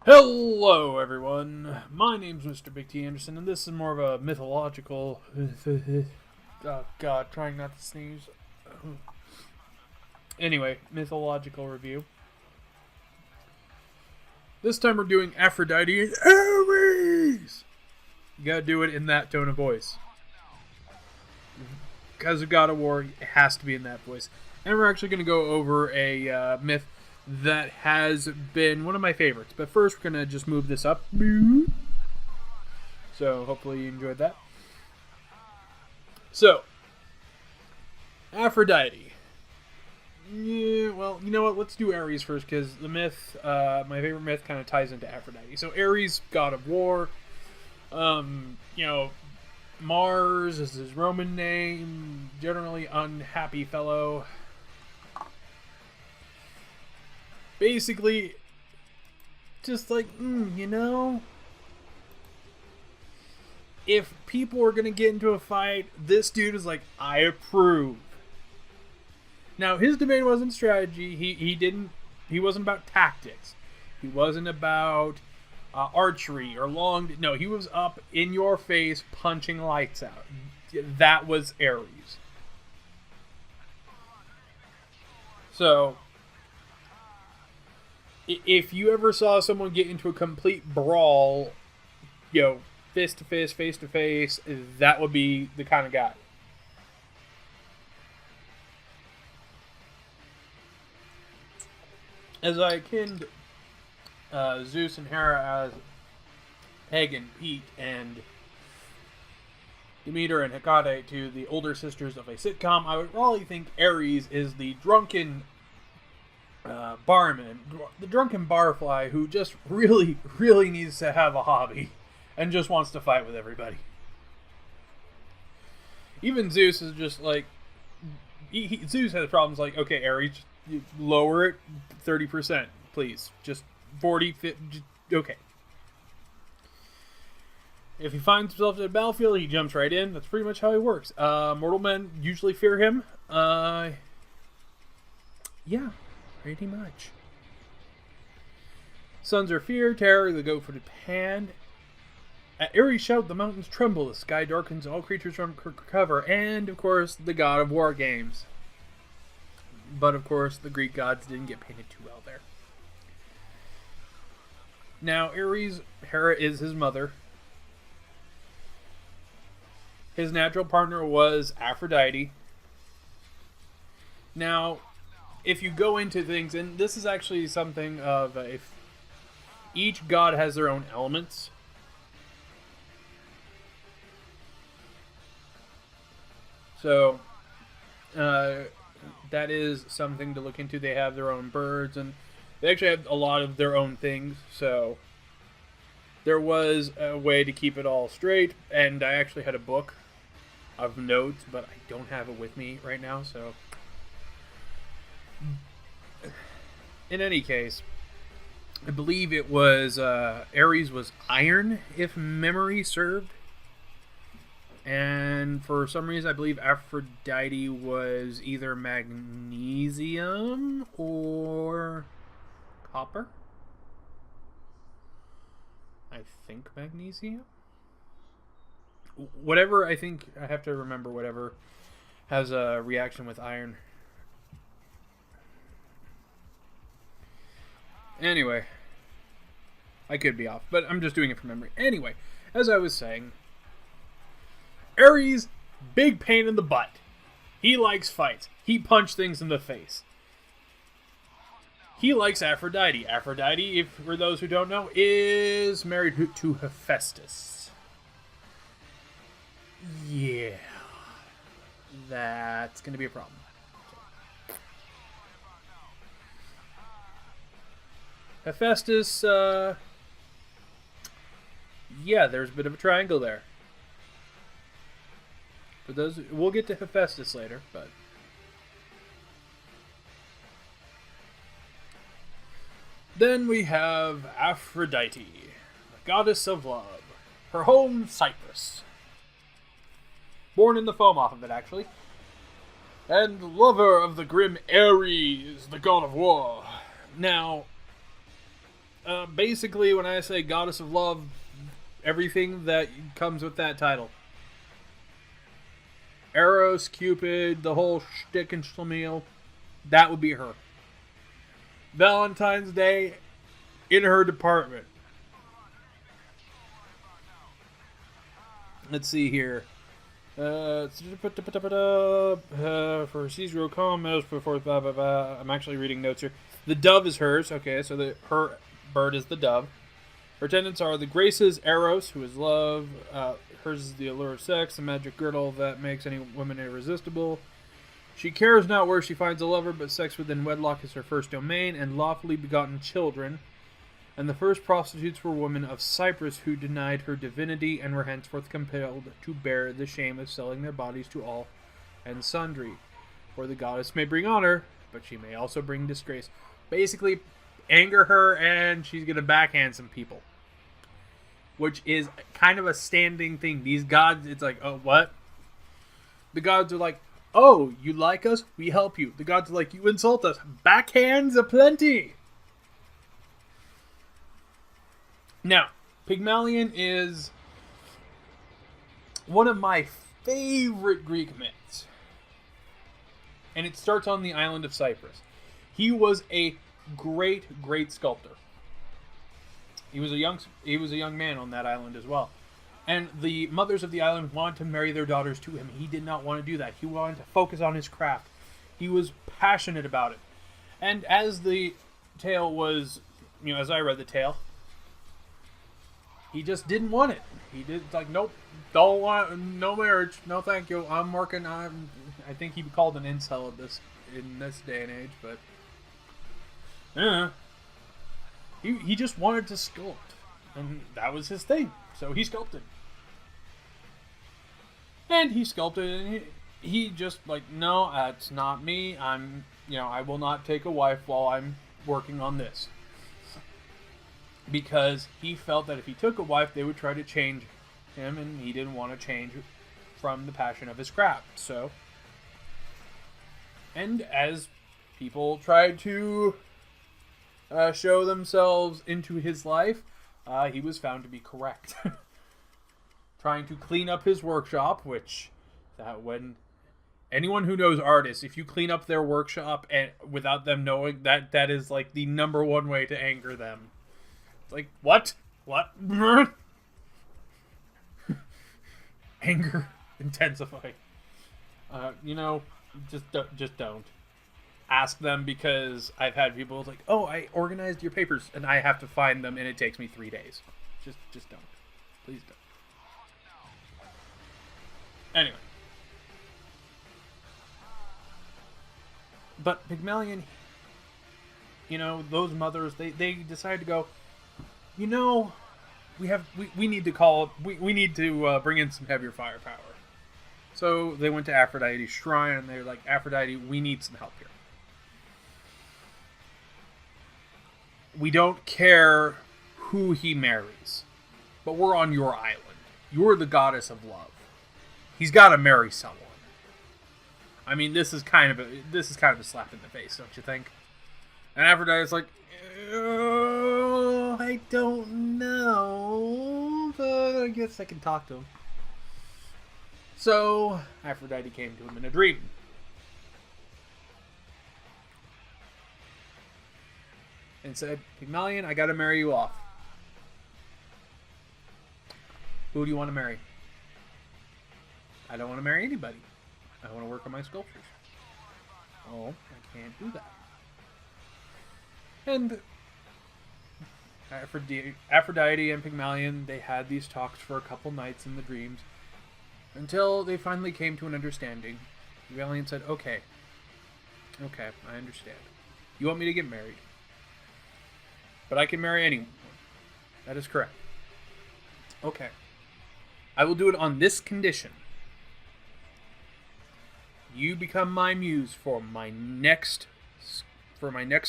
Hello, everyone. My name's Mr. Big T. Anderson, and this is more of a mythological. Oh God, trying not to sneeze. Anyway, mythological review. This time we're doing Aphrodite and Ares. You gotta do it in that tone of voice. Because of God of War, it has to be in that voice. And we're actually gonna go over a myth that has been one of my favorites. But first, we're going to just move this up. So, hopefully you enjoyed that. So, Aphrodite. Yeah, well, you know what? Let's do Ares first, because the myth, my favorite myth, kind of ties into Aphrodite. So, Ares, god of war. Mars is his Roman name. Generally unhappy fellow. Basically, just like, if people are going to get into a fight, this dude is like, I approve. Now, his domain wasn't strategy. He wasn't about tactics. He wasn't about archery or no, he was up in your face punching lights out. That was Ares. So, if you ever saw someone get into a complete brawl, fist to fist, face to face, that would be the kind of guy. As I akined Zeus and Hera as Pagan, Pete, and Demeter and Hecate to the older sisters of a sitcom, I would probably think Ares is the drunken barman, the drunken barfly who just really, really needs to have a hobby and just wants to fight with everybody. Even Zeus is just like, Zeus has problems like, okay, Ares, lower it 30%, please. Just 40, 50, okay. If he finds himself in a battlefield, he jumps right in. That's pretty much how he works. Mortal men usually fear him. Yeah. Pretty much. Sons are fear, terror, the goat-footed Pan. At Ares' shout, the mountains tremble, the sky darkens, all creatures run for cover, and, of course, the god of war games. But, of course, the Greek gods didn't get painted too well there. Now, Ares, Hera is his mother. His natural partner was Aphrodite. Now, if you go into things, and this is actually something of each god has their own elements. So, that is something to look into. They have their own birds, and they actually have a lot of their own things. So, there was a way to keep it all straight, and I actually had a book of notes, but I don't have it with me right now, so. In any case, I believe it was Ares was iron, if memory served. And for some reason, I believe Aphrodite was either magnesium or copper. I think magnesium. Whatever, I think I have to remember whatever has a reaction with iron. Anyway, I could be off, but I'm just doing it from memory. Anyway, as I was saying, Ares, big pain in the butt. He likes fights. He punched things in the face. He likes Aphrodite. Aphrodite, if for those who don't know, is married to Hephaestus. Yeah, that's going to be a problem. Hephaestus, yeah, there's a bit of a triangle there. For those, we'll get to Hephaestus later, but then we have Aphrodite, the goddess of love. Her home, Cyprus. Born in the foam off of it, actually. And lover of the grim Ares, the god of war. Now, Basically, when I say goddess of love, everything that comes with that title. Eros, Cupid, the whole shtick and schlemiel, that would be her. Valentine's Day, in her department. Let's see here. For Caesar Comas, before I'm actually reading notes here. The dove is hers. Okay, so her bird is the dove. Her attendants are the Graces, Eros, who is love. Hers is the allure of sex, the magic girdle that makes any woman irresistible. She cares not where she finds a lover, but sex within wedlock is her first domain, and lawfully begotten children. And the first prostitutes were women of Cyprus who denied her divinity and were henceforth compelled to bear the shame of selling their bodies to all and sundry. For the goddess may bring honor, but she may also bring disgrace. Basically, anger her and she's going to backhand some people. Which is kind of a standing thing. These gods, it's like, oh, what? The gods are like, oh, you like us? We help you. The gods are like, you insult us. Backhands aplenty. Now, Pygmalion is one of my favorite Greek myths. And it starts on the island of Cyprus. He was a great, great sculptor. He was a young man on that island as well. And the mothers of the island wanted to marry their daughters to him. He did not want to do that. He wanted to focus on his craft. He was passionate about it. And as the tale was, as I read the tale, he just didn't want it. He did like, nope, don't want, no marriage, no thank you. I'm working. I think he'd be called an incel in this day and age, but he just wanted to sculpt, and that was his thing. So he sculpted, and he just like, no, that's not me. I will not take a wife while I'm working on this. Because he felt that if he took a wife, they would try to change him, and he didn't want to change from the passion of his craft. So, and as people tried to show themselves into his life, he was found to be correct. Trying to clean up his workshop, which, when anyone who knows artists, if you clean up their workshop and without them knowing, that is like the number one way to anger them. Like, what? Anger intensifying. Just don't. Ask them, because I've had people like, oh, I organized your papers and I have to find them and it takes me 3 days. Just don't. Please don't. Anyway. But Pygmalion, those mothers, they decided to go, we need to bring in some heavier firepower. So they went to Aphrodite's shrine and they're like, Aphrodite, we need some help here. We don't care who he marries, but we're on your island. You're the goddess of love. He's got to marry someone. I mean, this is kind of a slap in the face, don't you think? And Aphrodite's like, I don't know, but I guess I can talk to him. So, Aphrodite came to him in a dream. And said, Pygmalion, I gotta marry you off. Who do you want to marry? I don't want to marry anybody. I want to work on my sculptures. Oh, I can't do that. And Aphrodite and Pygmalion, they had these talks for a couple nights in the dreams until they finally came to an understanding. Pygmalion said, okay, I understand. You want me to get married, but I can marry anyone. That is correct. Okay. I will do it on this condition. You become my muse for my next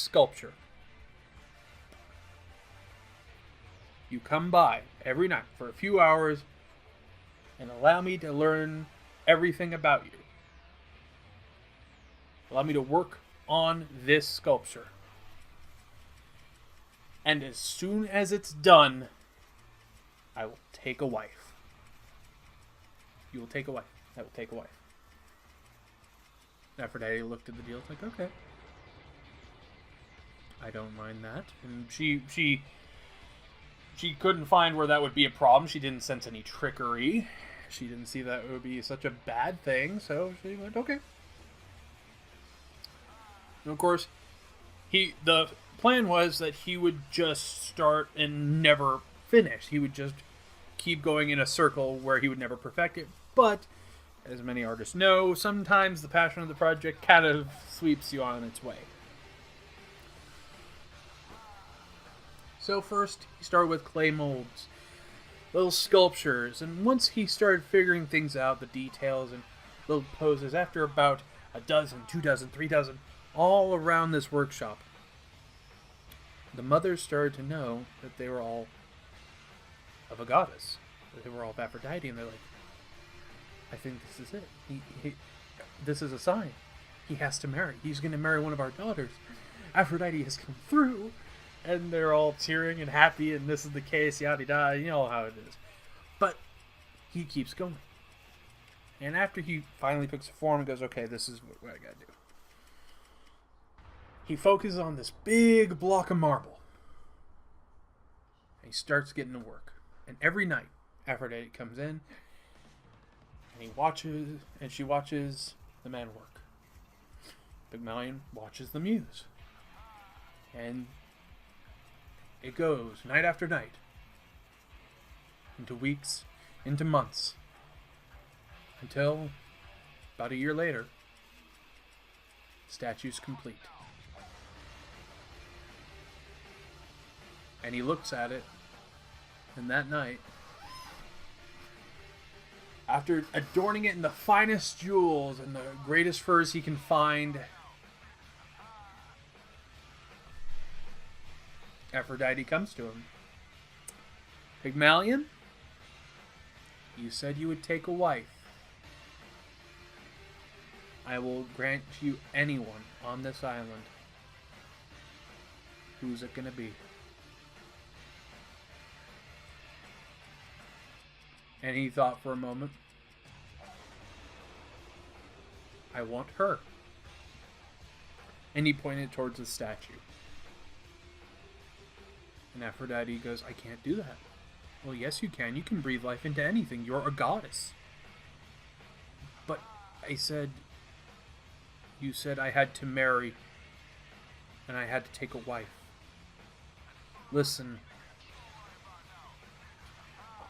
sculpture. You come by every night for a few hours and allow me to learn everything about you. Allow me to work on this sculpture. And as soon as it's done, I will take a wife. You will take a wife. I will take a wife. Aphrodite looked at the deal. It's like, okay. I don't mind that. And she couldn't find where that would be a problem. She didn't sense any trickery. She didn't see that it would be such a bad thing. So she went, okay. And of course, the plan was that he would just start and never finish. He would just keep going in a circle where he would never perfect it. But, as many artists know, sometimes the passion of the project kind of sweeps you on its way. So first, he started with clay molds, little sculptures, and once he started figuring things out, the details and little poses, after about a dozen, 2 dozen, 3 dozen, all around this workshop, the mothers started to know that they were all of a goddess. They were all of Aphrodite, and they're like, I think this is it. This is a sign. He has to marry. He's going to marry one of our daughters. Aphrodite has come through. And they're all cheering and happy, and this is the case, yada yada, you know how it is. But he keeps going. And after he finally picks a form and goes, okay, this is what I gotta do. He focuses on this big block of marble. And he starts getting to work. And every night, Aphrodite comes in, and she watches the man work. Pygmalion watches the muse. And it goes night after night, into weeks, into months, until about a year later, the statue's complete. And he looks at it, and that night, after adorning it in the finest jewels and the greatest furs he can find, Aphrodite comes to him. Pygmalion, you said you would take a wife. I will grant you anyone on this island. Who's it going to be? And he thought for a moment. I want her. And he pointed towards the statue. And Aphrodite goes, I can't do that. Well, yes, you can. You can breathe life into anything. You're a goddess. But I said, you said I had to marry, and I had to take a wife. Listen,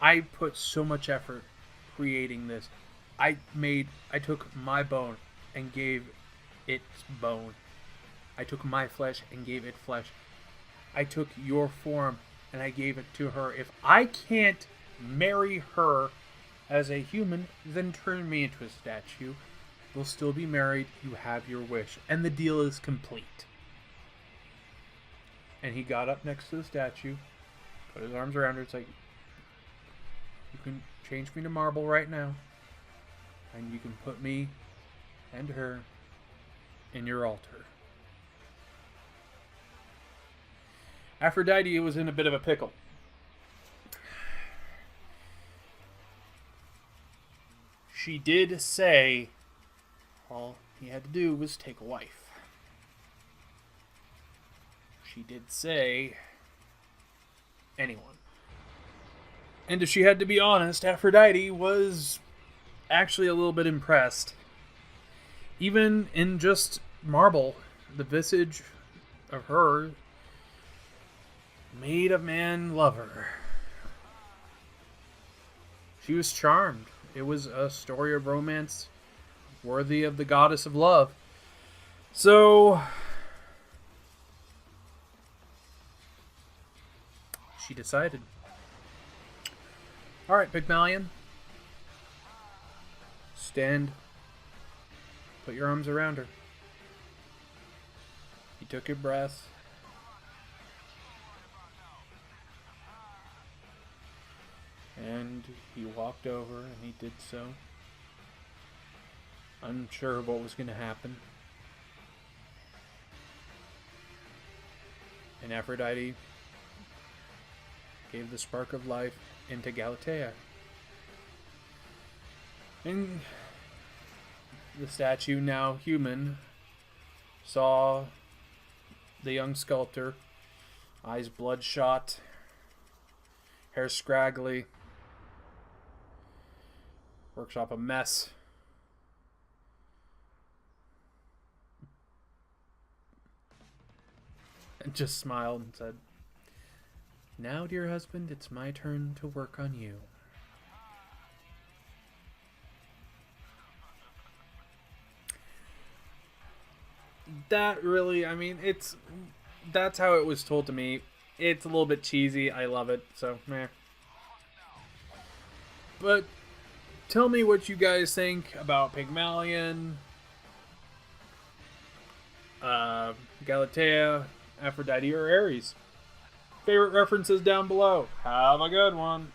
I put so much effort creating this. I took my bone and gave it bone. I took my flesh and gave it flesh. I took your form and I gave it to her. If I can't marry her as a human, then turn me into a statue. We'll still be married. You have your wish. And the deal is complete. And he got up next to the statue, put his arms around her. It's like, you can change me to marble right now. And you can put me and her in your altar. Aphrodite was in a bit of a pickle. She did say all he had to do was take a wife. She did say anyone. And if she had to be honest, Aphrodite was actually a little bit impressed. Even in just marble, the visage of her made a man love her. She was charmed. It was a story of romance worthy of the goddess of love. So she decided, all right, Pygmalion, stand, put your arms around her. He took a breath. And he walked over and he did so. Unsure of what was going to happen. And Aphrodite gave the spark of life into Galatea. And the statue, now human, saw the young sculptor, eyes bloodshot, hair scraggly, workshop a mess. And just smiled and said, "Now, dear husband, it's my turn to work on you." That really, I mean, that's how it was told to me. It's a little bit cheesy. I love it, so meh. But tell me what you guys think about Pygmalion, Galatea, Aphrodite, or Ares. Favorite references down below. Have a good one.